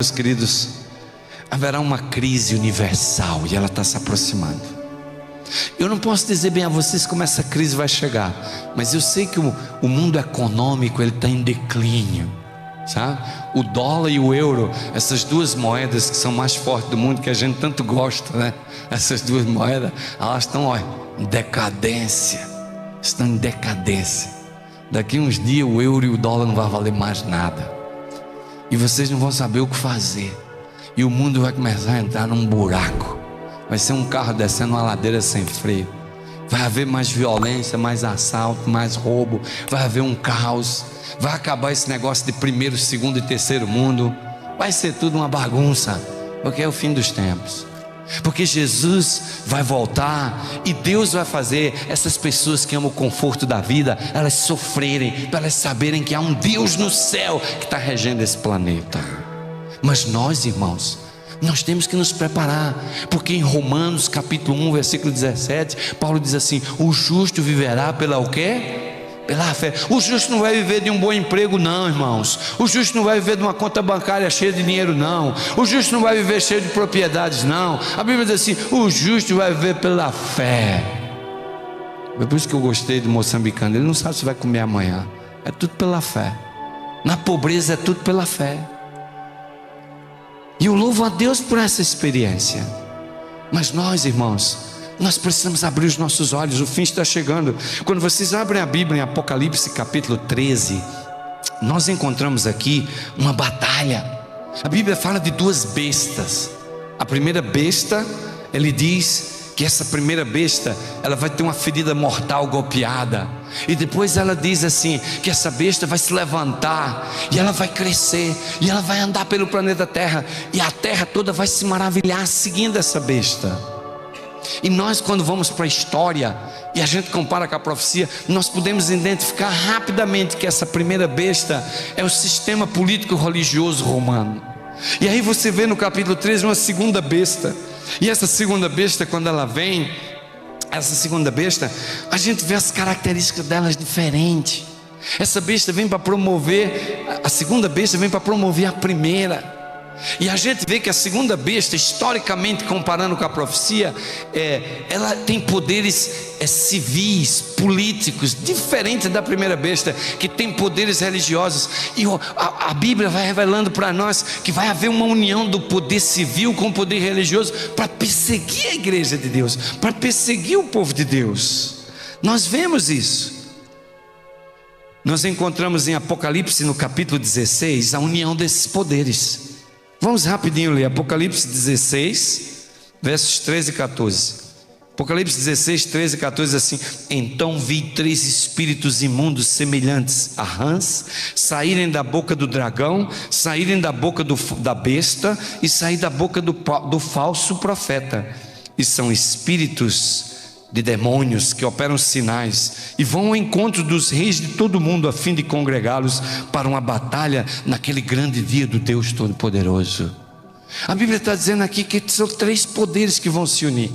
Meus queridos, haverá uma crise universal e ela está se aproximando. Eu não posso dizer bem a vocês como essa crise vai chegar, mas eu sei que o mundo econômico ele está em declínio, sabe? O dólar e o euro, essas duas moedas que são mais fortes do mundo, que a gente tanto gosta, né? Essas duas moedas, elas estão, olha, em decadência. Estão em decadência. Daqui uns dias o euro e o dólar não vai valer mais nada. E vocês não vão saber o que fazer. E o mundo vai começar a entrar num buraco. Vai ser um carro descendo uma ladeira sem freio. Vai haver mais violência, mais assalto, mais roubo. Vai haver um caos. Vai acabar esse negócio de primeiro, segundo e terceiro mundo. Vai ser tudo uma bagunça. Porque é o fim dos tempos. Porque Jesus vai voltar e Deus vai fazer essas pessoas que amam o conforto da vida, elas sofrerem, para elas saberem que há um Deus no céu que está regendo esse planeta. Mas nós, irmãos, nós temos que nos preparar, porque em Romanos capítulo 1 versículo 17 Paulo diz assim: o justo viverá pela o quê? Pela fé. O justo não vai viver de um bom emprego não, irmãos. O justo não vai viver de uma conta bancária cheia de dinheiro não. O justo não vai viver cheio de propriedades não. A Bíblia diz assim: o justo vai viver pela fé. É por isso que eu gostei do moçambicano. Ele não sabe se vai comer amanhã. É tudo pela fé. Na pobreza é tudo pela fé. E eu louvo a Deus por essa experiência. Mas nós, irmãos, nós precisamos abrir os nossos olhos. O fim está chegando. Quando vocês abrem a Bíblia em Apocalipse capítulo 13, nós encontramos aqui uma batalha. A Bíblia fala de duas bestas. A primeira besta, ele diz que essa primeira besta, ela vai ter uma ferida mortal golpeada. E depois ela diz assim, que essa besta vai se levantar, e ela vai crescer, e ela vai andar pelo planeta Terra, e a Terra toda vai se maravilhar seguindo essa besta. E nós, quando vamos para a história e a gente compara com a profecia, nós podemos identificar rapidamente que essa primeira besta é o sistema político religioso romano. E aí você vê no capítulo 13 uma segunda besta. E essa segunda besta, quando ela vem, essa segunda besta, a gente vê as características delas diferentes. Essa besta vem para promover, a segunda besta vem para promover a primeira. E a gente vê que a segunda besta, historicamente comparando com a profecia, ela tem poderes civis, políticos, diferentes da primeira besta, que tem poderes religiosos. E a Bíblia vai revelando para nós que vai haver uma união do poder civil com o poder religioso para perseguir a igreja de Deus, para perseguir o povo de Deus. Nós vemos isso. Nós encontramos em Apocalipse no capítulo 16 a união desses poderes. Vamos rapidinho ler Apocalipse 16, versos 13 e 14. Apocalipse 16, 13 e 14 assim: então vi três espíritos imundos semelhantes a rãs saírem da boca do dragão, saírem da boca da besta e sair da boca do falso profeta. E são espíritos de demônios que operam sinais e vão ao encontro dos reis de todo o mundo a fim de congregá-los para uma batalha naquele grande dia do Deus Todo-Poderoso. A Bíblia está dizendo aqui que são três poderes que vão se unir.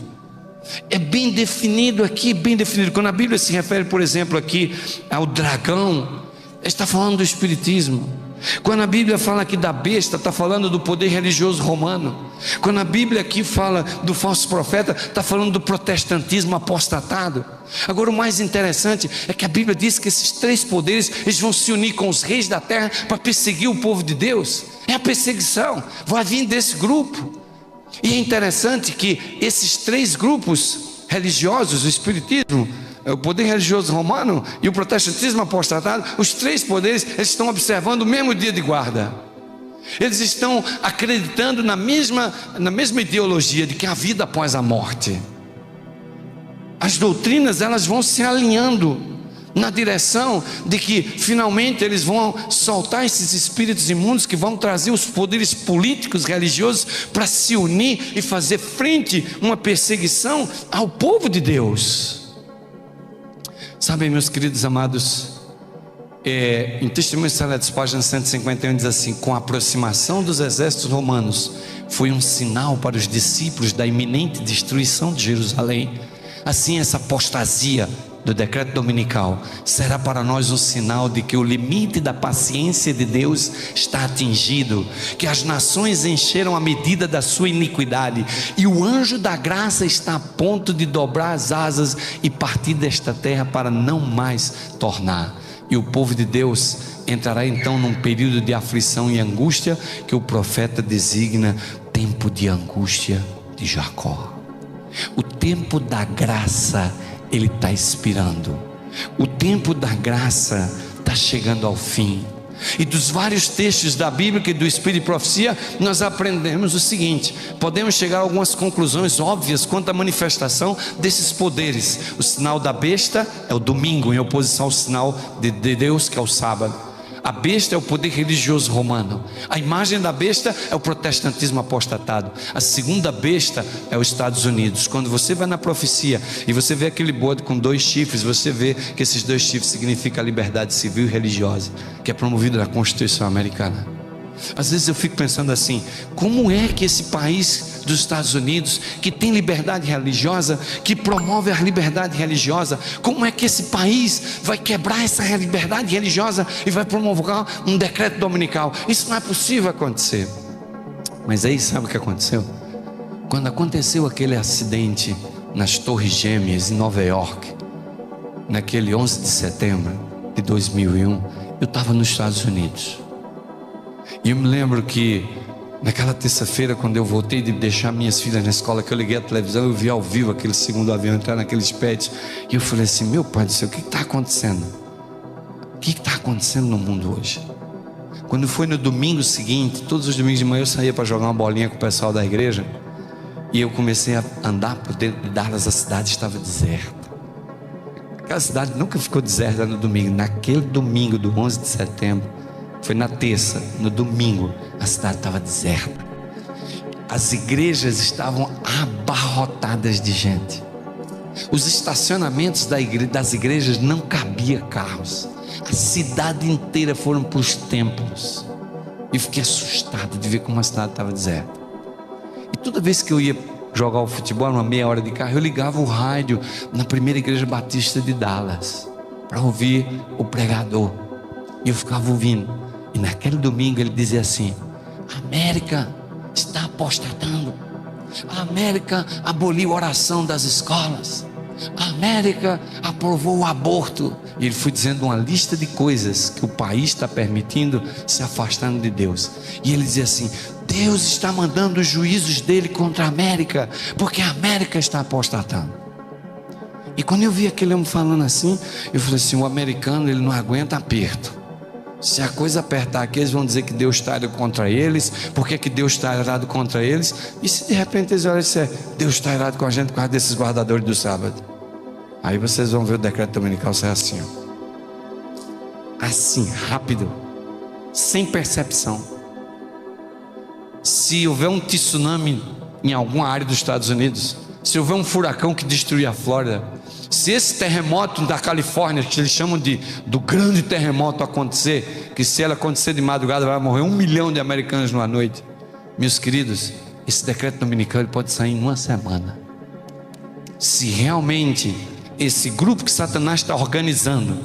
É bem definido aqui, bem definido. Quando a Bíblia se refere, por exemplo, aqui ao dragão, está falando do espiritismo. Quando a Bíblia fala aqui da besta, está falando do poder religioso romano. Quando a Bíblia aqui fala do falso profeta, está falando do protestantismo apostatado. Agora o mais interessante é que a Bíblia diz que esses três poderes, eles vão se unir com os reis da terra para perseguir o povo de Deus. É a perseguição, vai vir desse grupo. E é interessante que esses três grupos religiosos, o espiritismo, o poder religioso romano e o protestantismo apostatado, os três poderes, eles estão observando o mesmo dia de guarda. Eles estão acreditando na mesma ideologia de que há vida após a morte. As doutrinas, elas vão se alinhando na direção de que finalmente eles vão soltar esses espíritos imundos que vão trazer os poderes políticos, religiosos para se unir e fazer frente a uma perseguição ao povo de Deus. Sabem, meus queridos amados, em Testemunhos Seletos, página 151, diz assim: com a aproximação dos exércitos romanos, foi um sinal para os discípulos da iminente destruição de Jerusalém. Assim essa apostasia do decreto dominical será para nós um sinal de que o limite da paciência de Deus está atingido, que as nações encheram a medida da sua iniquidade e o anjo da graça está a ponto de dobrar as asas e partir desta terra para não mais tornar. E o povo de Deus entrará então num período de aflição e angústia que o profeta designa tempo de angústia de Jacó. O tempo da graça ele está expirando, o tempo da graça está chegando ao fim. E dos vários textos da Bíblia e do Espírito de Profecia, nós aprendemos o seguinte: podemos chegar a algumas conclusões óbvias quanto à manifestação desses poderes. O sinal da besta é o domingo, em oposição ao sinal de Deus, que é o sábado. A besta é o poder religioso romano. A imagem da besta é o protestantismo apostatado. A segunda besta é os Estados Unidos. Quando você vai na profecia e você vê aquele bode com 2 chifres, você vê que esses 2 chifres significam a liberdade civil e religiosa, que é promovida na Constituição americana. Às vezes eu fico pensando assim: como é que esse país dos Estados Unidos, que tem liberdade religiosa, que promove a liberdade religiosa, como é que esse país vai quebrar essa liberdade religiosa e vai promover um decreto dominical? Isso não é possível acontecer. Mas aí sabe o que aconteceu? Quando aconteceu aquele acidente nas Torres Gêmeas em Nova York, naquele 11 de setembro de 2001, eu estava nos Estados Unidos. E eu me lembro que naquela terça-feira, quando eu voltei de deixar minhas filhas na escola, que eu liguei a televisão, eu vi ao vivo aquele segundo avião entrar naqueles prédios, e eu falei assim: meu pai do céu, o que está acontecendo? O que está acontecendo no mundo hoje? Quando foi no domingo seguinte, todos os domingos de manhã eu saía para jogar uma bolinha com o pessoal da igreja, e eu comecei a andar por dentro de Dallas. A cidade estava deserta. Aquela cidade nunca ficou deserta no domingo. Naquele domingo do 11 de setembro, foi na terça, no domingo, a cidade estava deserta. As igrejas estavam abarrotadas de gente. Os estacionamentos das igrejas não cabia carros. A cidade inteira foram para os templos. E fiquei assustado de ver como a cidade estava deserta. E toda vez que eu ia jogar o futebol, uma meia hora de carro, eu ligava o rádio na primeira igreja batista de Dallas para ouvir o pregador. E eu ficava ouvindo. E naquele domingo ele dizia assim: a América está apostatando, a América aboliu a oração das escolas, a América aprovou o aborto. E ele foi dizendo uma lista de coisas que o país está permitindo, se afastando de Deus. E ele dizia assim: Deus está mandando os juízos dele contra a América, porque a América está apostatando. E quando eu vi aquele homem falando assim, eu falei assim: o americano, ele não aguenta aperto. Se a coisa apertar aqui, eles vão dizer que Deus está irado contra eles. Por que Deus está irado contra eles? E se de repente eles olharem e disserem: Deus está irado com a gente por causa desses guardadores do sábado? Aí vocês vão ver o decreto dominical sair assim, ó. Assim, rápido, sem percepção. Se houver um tsunami em alguma área dos Estados Unidos, se houver um furacão que destruir a Flórida, se esse terremoto da Califórnia, que eles chamam do grande terremoto, acontecer, que se ele acontecer de madrugada vai morrer 1 milhão de americanos numa noite, meus queridos, esse decreto dominical ele pode sair em 1 semana. Se realmente esse grupo que Satanás está organizando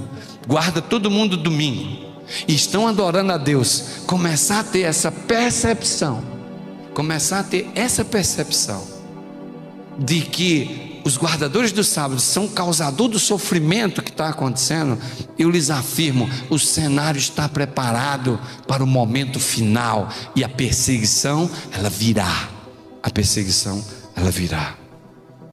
guarda todo mundo domingo e estão adorando a Deus, começar a ter essa percepção, de que os guardadores do sábado são causador do sofrimento que está acontecendo, eu lhes afirmo, o cenário está preparado para o momento final, e a perseguição ela virá.